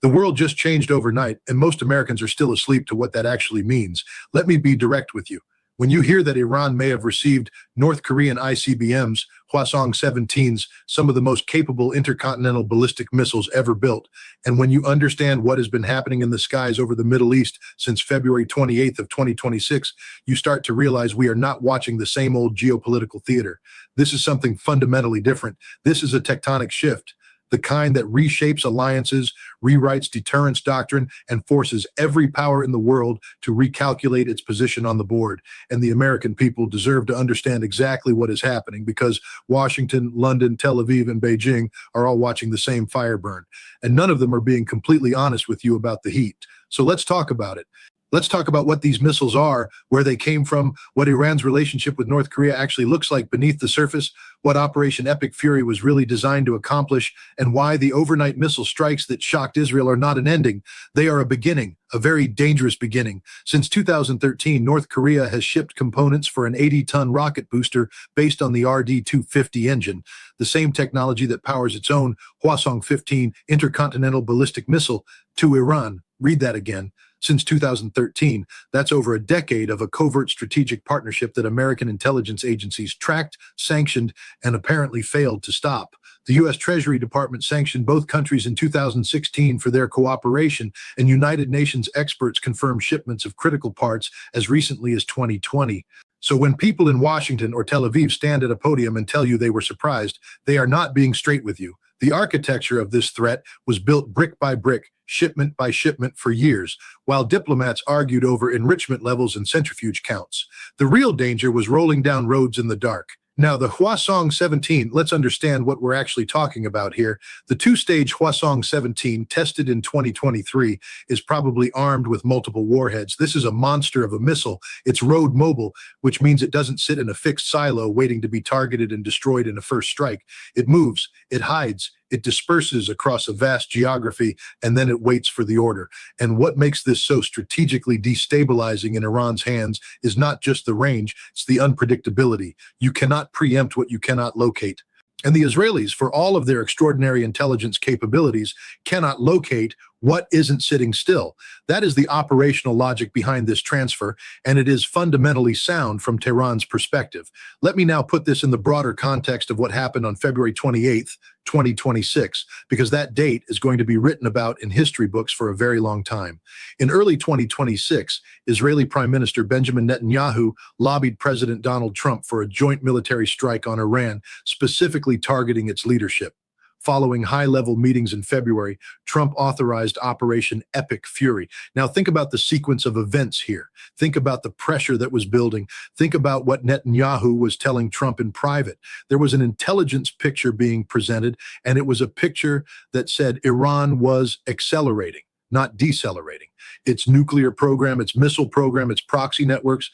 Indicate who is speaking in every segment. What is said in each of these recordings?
Speaker 1: The world just changed overnight, and most Americans are still asleep to what that actually means. Let me be direct with you. When you hear that Iran may have received North Korean ICBMs, Hwasong-17s, some of the most capable intercontinental ballistic missiles ever built, and when you understand what has been happening in the skies over the Middle East since February 28th of 2026, you start to realize we are not watching the same old geopolitical theater. This is something fundamentally different. This is a tectonic shift, the kind that reshapes alliances, rewrites deterrence doctrine, and forces every power in the world to recalculate its position on the board. And the American people deserve to understand exactly what is happening, because Washington, London, Tel Aviv, and Beijing are all watching the same fire burn. And none of them are being completely honest with you about the heat. So let's talk about it. Let's talk about what these missiles are, where they came from, what Iran's relationship with North Korea actually looks like beneath the surface, what Operation Epic Fury was really designed to accomplish, and why the overnight missile strikes that shocked Israel are not an ending. They are a beginning, a very dangerous beginning. Since 2013, North Korea has shipped components for an 80-ton rocket booster based on the RD-250 engine, the same technology that powers its own Hwasong-17 intercontinental ballistic missile, to Iran. Read that again. Since 2013, that's over a decade of a covert strategic partnership that American intelligence agencies tracked, sanctioned, and apparently failed to stop. The U.S. Treasury Department sanctioned both countries in 2016 for their cooperation, and United Nations experts confirmed shipments of critical parts as recently as 2020. So when people in Washington or Tel Aviv stand at a podium and tell you they were surprised, they are not being straight with you. The architecture of this threat was built brick by brick, shipment by shipment for years, while diplomats argued over enrichment levels and centrifuge counts. The real danger was rolling down roads in the dark. Now, the Hwasong-17, let's understand what we're actually talking about here. The two-stage Hwasong-17, tested in 2023, is probably armed with multiple warheads. This is a monster of a missile. It's road mobile, which means it doesn't sit in a fixed silo waiting to be targeted and destroyed in a first strike. It moves, it hides, it disperses across a vast geography, and then it waits for the order. And what makes this so strategically destabilizing in Iran's hands is not just the range, it's the unpredictability. You cannot preempt what you cannot locate. And the Israelis, for all of their extraordinary intelligence capabilities, cannot locate what isn't sitting still. That is the operational logic behind this transfer, and it is fundamentally sound from Tehran's perspective. Let me now put this in the broader context of what happened on February 28th, 2026, because that date is going to be written about in history books for a very long time. In early 2026, Israeli Prime Minister Benjamin Netanyahu lobbied President Donald Trump for a joint military strike on Iran, specifically targeting its leadership. Following high-level meetings in February, Trump authorized Operation Epic Fury. Now think about the sequence of events here. Think about the pressure that was building. Think about what Netanyahu was telling Trump in private. There was an intelligence picture being presented, and it was a picture that said Iran was accelerating, not decelerating. Its nuclear program, its missile program, its proxy networks,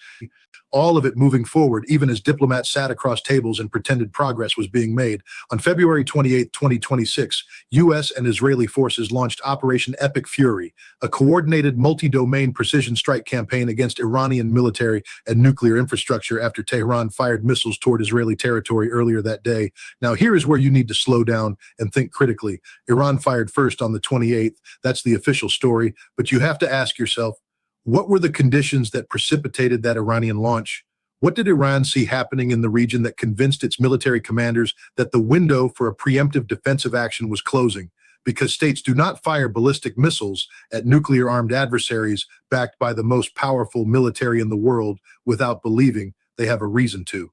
Speaker 1: all of it moving forward, even as diplomats sat across tables and pretended progress was being made. On February 28, 2026, U.S. and Israeli forces launched Operation Epic Fury, a coordinated multi-domain precision strike campaign against Iranian military and nuclear infrastructure after Tehran fired missiles toward Israeli territory earlier that day. Now, here is where you need to slow down and think critically. Iran fired first on the 28th. That's the official story, but you have to ask yourself, what were the conditions that precipitated that Iranian launch? What did Iran see happening in the region that convinced its military commanders that the window for a preemptive defensive action was closing? Because states do not fire ballistic missiles at nuclear-armed adversaries backed by the most powerful military in the world without believing they have a reason to.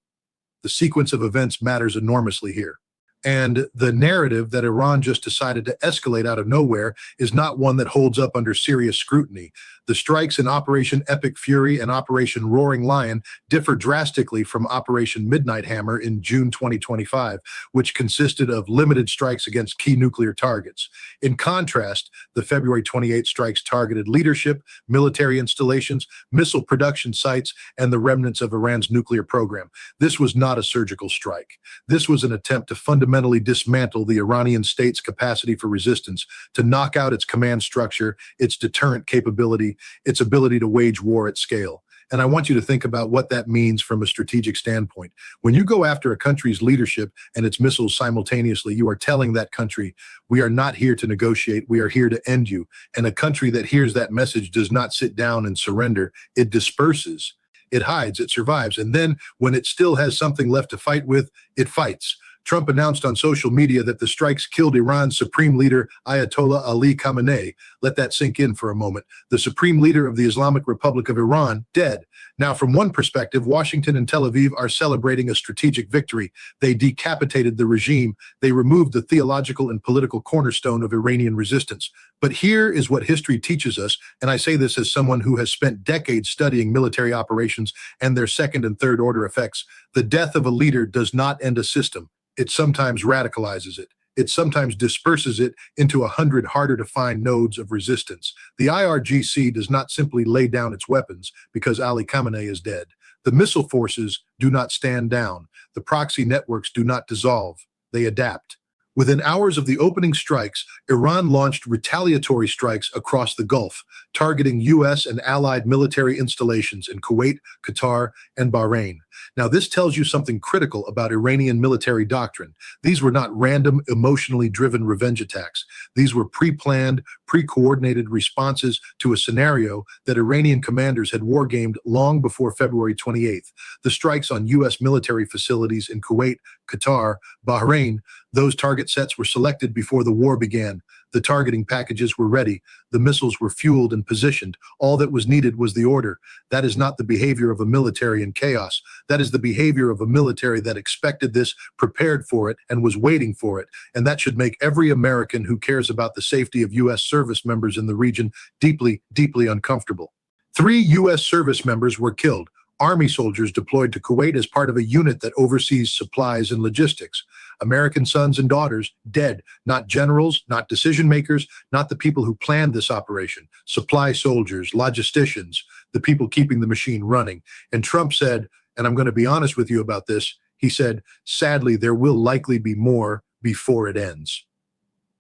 Speaker 1: The sequence of events matters enormously here. And the narrative that Iran just decided to escalate out of nowhere is not one that holds up under serious scrutiny. The strikes in Operation Epic Fury and Operation Roaring Lion differ drastically from Operation Midnight Hammer in June 2025, which consisted of limited strikes against key nuclear targets. In contrast, the February 28 strikes targeted leadership, military installations, missile production sites, and the remnants of Iran's nuclear program. This was not a surgical strike. This was an attempt to fundamentally dismantle the Iranian state's capacity for resistance, to knock out its command structure, its deterrent capability, its ability to wage war at scale. And I want you to think about what that means from a strategic standpoint. When you go after a country's leadership and its missiles simultaneously, you are telling that country, we are not here to negotiate, we are here to end you. And a country that hears that message does not sit down and surrender, it disperses. It hides, it survives. And then when it still has something left to fight with, it fights. Trump announced on social media that the strikes killed Iran's supreme leader, Ayatollah Ali Khamenei. Let that sink in for a moment. The supreme leader of the Islamic Republic of Iran, dead. Now, from one perspective, Washington and Tel Aviv are celebrating a strategic victory. They decapitated the regime. They removed the theological and political cornerstone of Iranian resistance. But here is what history teaches us, and I say this as someone who has spent decades studying military operations and their second and third order effects. The death of a leader does not end a system. It sometimes radicalizes it. It sometimes disperses it into 100 harder to find nodes of resistance. The IRGC does not simply lay down its weapons because Ali Khamenei is dead. The missile forces do not stand down. The proxy networks do not dissolve. They adapt. Within hours of the opening strikes, Iran launched retaliatory strikes across the Gulf, targeting U.S. and allied military installations in Kuwait, Qatar, and Bahrain. Now, this tells you something critical about Iranian military doctrine. These were not random, emotionally driven revenge attacks. These were pre-planned, pre-coordinated responses to a scenario that Iranian commanders had wargamed long before February 28th. The strikes on U.S. military facilities in Kuwait, Qatar, Bahrain, those target sets were selected before the war began. The targeting packages were ready. The missiles were fueled and positioned. All that was needed was the order. That is not the behavior of a military in chaos. That is the behavior of a military that expected this, prepared for it, and was waiting for it. And that should make every American who cares about the safety of U.S. service members in the region deeply, deeply uncomfortable. 3 U.S. service members were killed. Army soldiers deployed to Kuwait as part of a unit that oversees supplies and logistics. American sons and daughters dead, not generals, not decision makers, not the people who planned this operation, supply soldiers, logisticians, the people keeping the machine running. And Trump said, and I'm going to be honest with you about this, he said, sadly, there will likely be more before it ends.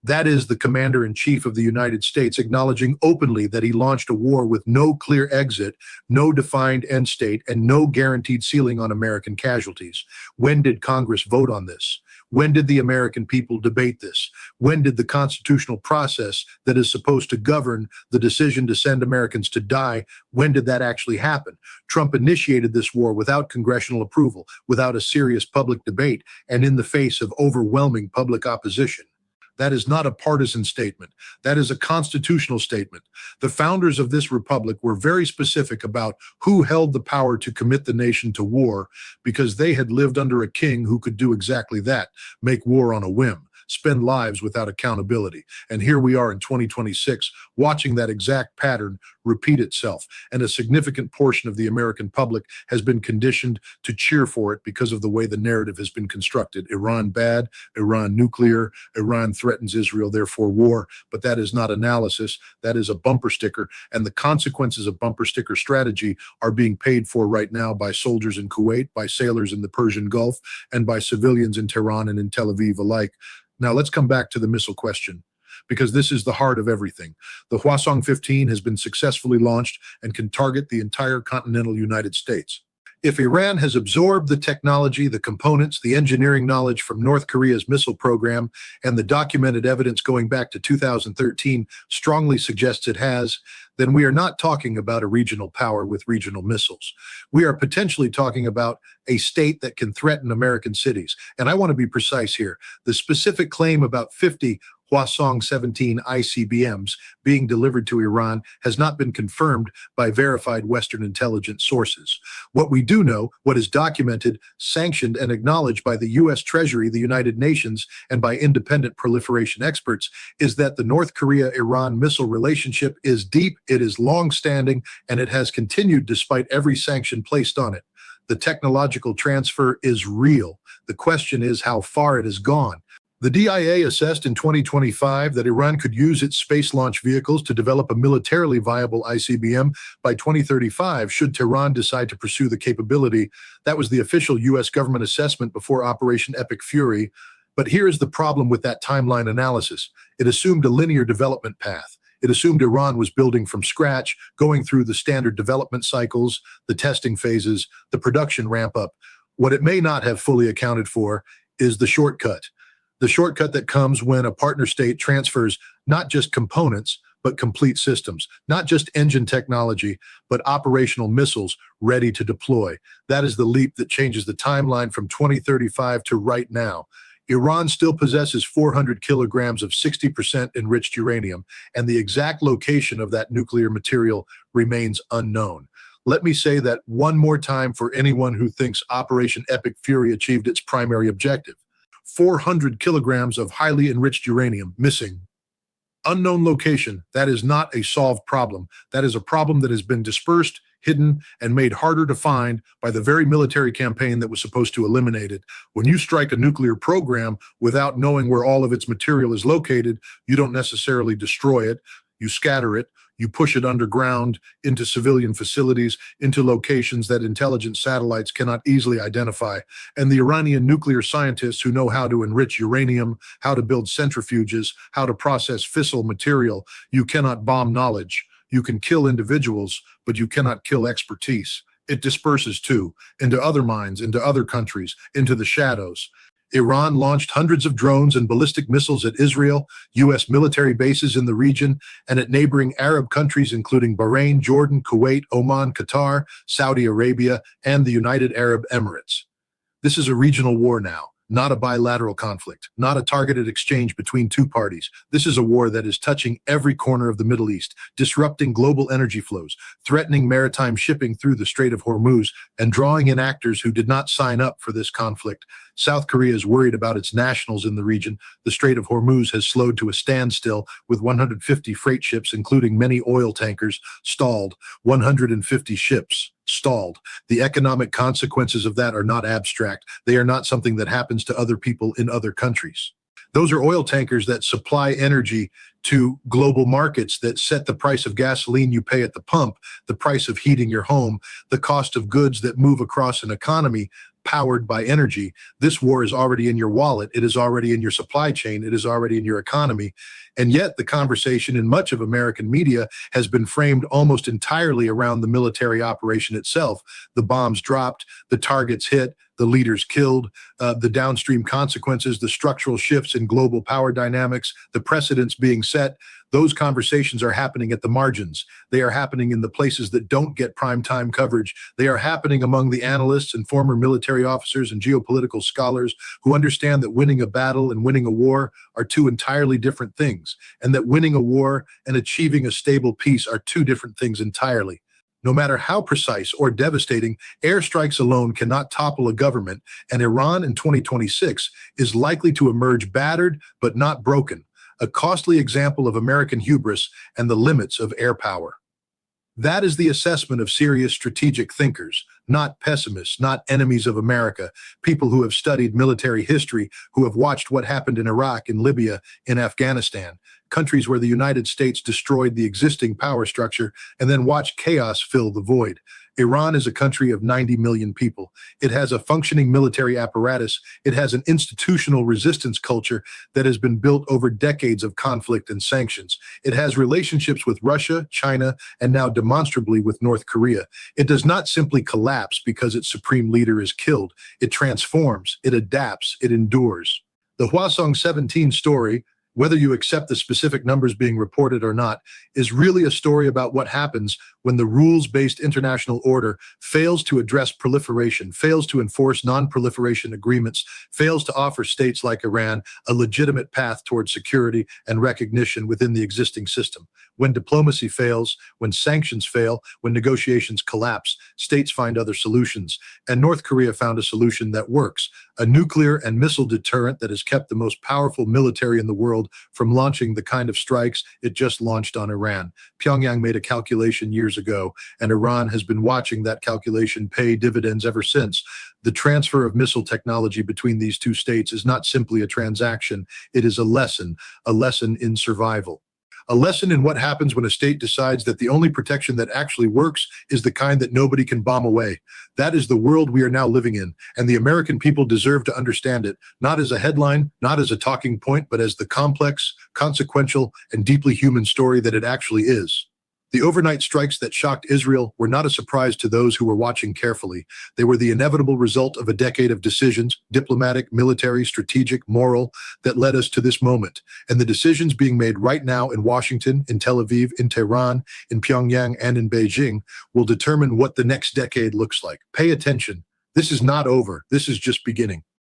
Speaker 1: That is the commander-in-chief of the United States acknowledging openly that he launched a war with no clear exit, no defined end state, and no guaranteed ceiling on American casualties. When did Congress vote on this? When did the American people debate this? When did the constitutional process that is supposed to govern the decision to send Americans to die, when did that actually happen? Trump initiated this war without congressional approval, without a serious public debate, and in the face of overwhelming public opposition. That is not a partisan statement. That is a constitutional statement. The founders of this republic were very specific about who held the power to commit the nation to war because they had lived under a king who could do exactly that, make war on a whim, spend lives without accountability. And here we are in 2026, watching that exact pattern repeat itself. And a significant portion of the American public has been conditioned to cheer for it because of the way the narrative has been constructed. Iran bad, Iran nuclear, Iran threatens Israel, therefore war. But that is not analysis. That is a bumper sticker. And the consequences of bumper sticker strategy are being paid for right now by soldiers in Kuwait, by sailors in the Persian Gulf, and by civilians in Tehran and in Tel Aviv alike. Now, let's come back to the missile question, because this is the heart of everything. The Hwasong-17 has been successfully launched and can target the entire continental United States. If Iran has absorbed the technology, the components, the engineering knowledge from North Korea's missile program, and the documented evidence going back to 2013 strongly suggests it has, then we are not talking about a regional power with regional missiles. We are potentially talking about a state that can threaten American cities. And I want to be precise here. The specific claim about 50 Hwasong-17 ICBMs being delivered to Iran has not been confirmed by verified Western intelligence sources. What we do know, what is documented, sanctioned, and acknowledged by the U.S. Treasury, the United Nations, and by independent proliferation experts, is that the North Korea-Iran missile relationship is deep, it is long-standing, and it has continued despite every sanction placed on it. The technological transfer is real. The question is how far it has gone. The DIA assessed in 2025 that Iran could use its space launch vehicles to develop a militarily viable ICBM by 2035 should Tehran decide to pursue the capability. That was the official U.S. government assessment before Operation Epic Fury. But here is the problem with that timeline analysis. It assumed a linear development path. It assumed Iran was building from scratch, going through the standard development cycles, the testing phases, the production ramp up. What it may not have fully accounted for is the shortcut. The shortcut that comes when a partner state transfers not just components, but complete systems, not just engine technology, but operational missiles ready to deploy. That is the leap that changes the timeline from 2035 to right now. Iran still possesses 400 kilograms of 60% enriched uranium, and the exact location of that nuclear material remains unknown. Let me say that one more time for anyone who thinks Operation Epic Fury achieved its primary objective. 400 kilograms of highly enriched uranium missing. Unknown location. That is not a solved problem. That is a problem that has been dispersed, hidden, and made harder to find by the very military campaign that was supposed to eliminate it. When you strike a nuclear program without knowing where all of its material is located, you don't necessarily destroy it. You scatter it. You push it underground into civilian facilities, into locations that intelligence satellites cannot easily identify. And the Iranian nuclear scientists who know how to enrich uranium, how to build centrifuges, how to process fissile material, you cannot bomb knowledge. You can kill individuals, but you cannot kill expertise. It disperses too, into other minds, into other countries, into the shadows. Iran launched hundreds of drones and ballistic missiles at Israel, U.S. military bases in the region, and at neighboring Arab countries including Bahrain, Jordan, Kuwait, Oman, Qatar, Saudi Arabia, and the United Arab Emirates. This is a regional war now, not a bilateral conflict, not a targeted exchange between two parties. This is a war that is touching every corner of the Middle East, disrupting global energy flows, threatening maritime shipping through the Strait of Hormuz, and drawing in actors who did not sign up for this conflict. South Korea is worried about its nationals in the region. The Strait of Hormuz has slowed to a standstill with 150 freight ships, including many oil tankers, stalled. 150 ships stalled. The economic consequences of that are not abstract. They are not something that happens to other people in other countries. Those are oil tankers that supply energy to global markets that set the price of gasoline you pay at the pump, the price of heating your home, the cost of goods that move across an economy powered by energy. This war is already in your wallet. It is already in your supply chain. It is already in your economy. And yet the conversation in much of American media has been framed almost entirely around the military operation itself. The bombs dropped, the targets hit, the leaders killed, the downstream consequences, the structural shifts in global power dynamics, the precedents being set. Those conversations are happening at the margins. They are happening in the places that don't get primetime coverage. They are happening among the analysts and former military officers and geopolitical scholars who understand that winning a battle and winning a war are two entirely different things, and that winning a war and achieving a stable peace are two different things entirely. No matter how precise or devastating, airstrikes alone cannot topple a government, and Iran in 2026 is likely to emerge battered but not broken, a costly example of American hubris and the limits of air power. That is the assessment of serious strategic thinkers, not pessimists, not enemies of America, people who have studied military history, who have watched what happened in Iraq, in Libya, in Afghanistan, countries where the United States destroyed the existing power structure and then watched chaos fill the void. Iran is a country of 90 million people. It has a functioning military apparatus. It has an institutional resistance culture that has been built over decades of conflict and sanctions. It has relationships with Russia, China, and now demonstrably with North Korea. It does not simply collapse because its supreme leader is killed. It transforms, it adapts, it endures. The Hwasong-17 story, whether you accept the specific numbers being reported or not, is really a story about what happens when the rules-based international order fails to address proliferation, fails to enforce non-proliferation agreements, fails to offer states like Iran a legitimate path towards security and recognition within the existing system. When diplomacy fails, when sanctions fail, when negotiations collapse, states find other solutions. And North Korea found a solution that works, a nuclear and missile deterrent that has kept the most powerful military in the world from launching the kind of strikes it just launched on Iran. Pyongyang made a calculation years ago, and Iran has been watching that calculation pay dividends ever since. The transfer of missile technology between these two states is not simply a transaction, it is a lesson in survival. A lesson in what happens when a state decides that the only protection that actually works is the kind that nobody can bomb away. That is the world we are now living in, and the American people deserve to understand it, not as a headline, not as a talking point, but as the complex, consequential, and deeply human story that it actually is. The overnight strikes that shocked Israel were not a surprise to those who were watching carefully. They were the inevitable result of a decade of decisions, diplomatic, military, strategic, moral, that led us to this moment. And the decisions being made right now in Washington, in Tel Aviv, in Tehran, in Pyongyang, and in Beijing will determine what the next decade looks like. Pay attention. This is not over. This is just beginning.